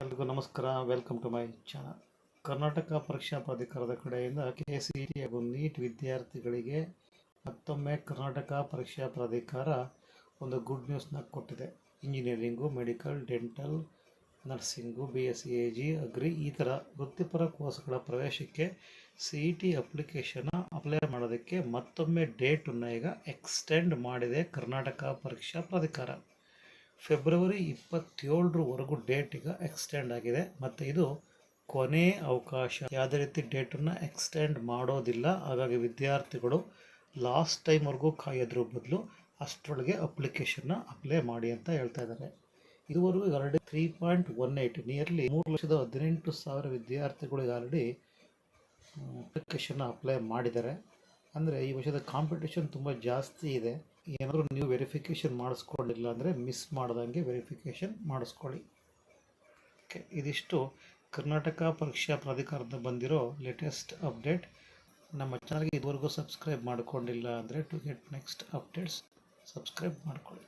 ಎಲ್ರಿಗೂ ನಮಸ್ಕಾರ. Welcome to my channel. Karnataka ಪರೀಕ್ಷಾ ಪ್ರಾಧಿಕಾರದ ಕಡೆಯಿಂದ KCET ಹಾಗೂ ನೀಟ್ ವಿದ್ಯಾರ್ಥಿಗಳಿಗೆ ಮತ್ತೊಮ್ಮೆ ಕರ್ನಾಟಕ ಪರೀಕ್ಷಾ ಪ್ರಾಧಿಕಾರ ಒಂದು ಗುಡ್ ನ್ಯೂಸ್ನ ಕೊಟ್ಟಿದೆ. Engineering, medical, dental, nursing, BSc AG, agri ಈ ಥರ ವೃತ್ತಿಪರ ಕೋರ್ಸ್ಗಳ ಪ್ರವೇಶಕ್ಕೆ CET ಅಪ್ಲಿಕೇಶನ್ನ ಅಪ್ಲೈ ಮಾಡೋದಕ್ಕೆ ಮತ್ತೊಮ್ಮೆ ಡೇಟನ್ನು ಈಗ ಎಕ್ಸ್ಟೆಂಡ್ ಮಾಡಿದೆ ಕರ್ನಾಟಕ ಪರೀಕ್ಷಾ ಪ್ರಾಧಿಕಾರ. ಫೆಬ್ರವರಿ 27ರವರೆಗೂ ಡೇಟ್ ಈಗ ಎಕ್ಸ್ಟೆಂಡ್ ಆಗಿದೆ ಮತ್ತು ಇದು ಕೊನೆ ಅವಕಾಶ. ಯಾವುದೇ ರೀತಿ ಡೇಟನ್ನು ಎಕ್ಸ್ಟೆಂಡ್ ಮಾಡೋದಿಲ್ಲ. ಹಾಗಾಗಿ ವಿದ್ಯಾರ್ಥಿಗಳು ಲಾಸ್ಟ್ ಟೈಮ್ವರೆಗೂ ಕಾಯೋದ್ರ ಬದಲು ಅಷ್ಟರೊಳಗೆ ಅಪ್ಲಿಕೇಶನ್ನ ಅಪ್ಲೈ ಮಾಡಿ ಅಂತ ಹೇಳ್ತಾ ಇದ್ದಾರೆ. ಇದುವರೆಗೂ ಆಲ್ರೆಡಿ 3.18 ನಿಯರ್ಲಿ 3,18,000 ವಿದ್ಯಾರ್ಥಿಗಳು ಆಲ್ರೆಡಿ ಅಪ್ಲಿಕೇಶನ್ನ ಅಪ್ಲೈ ಮಾಡಿದ್ದಾರೆ. ಅಂದರೆ ಈ ವರ್ಷದ ಕಾಂಪಿಟೇಷನ್ ತುಂಬ ಜಾಸ್ತಿ ಇದೆ. ಏನಾದರೂ ನೀವು ವೆರಿಫಿಕೇಷನ್ ಮಾಡಿಸ್ಕೊಂಡಿಲ್ಲ ಅಂದರೆ ಮಿಸ್ ಮಾಡ್ದಂಗೆ ವೆರಿಫಿಕೇಷನ್ ಮಾಡಿಸ್ಕೊಳ್ಳಿ. ಓಕೆ, ಇದಿಷ್ಟು ಕರ್ನಾಟಕ ಪರೀಕ್ಷಾ ಪ್ರಾಧಿಕಾರದಿಂದ ಬಂದಿರೋ ಲೇಟೆಸ್ಟ್ ಅಪ್ಡೇಟ್. ನಮ್ಮ ಚಾನಲ್ಗೆ ಇದುವರೆಗೂ ಸಬ್ಸ್ಕ್ರೈಬ್ ಮಾಡಿಕೊಂಡಿಲ್ಲ ಅಂದರೆ to get next updates subscribe ಮಾಡ್ಕೊಳ್ಳಿ.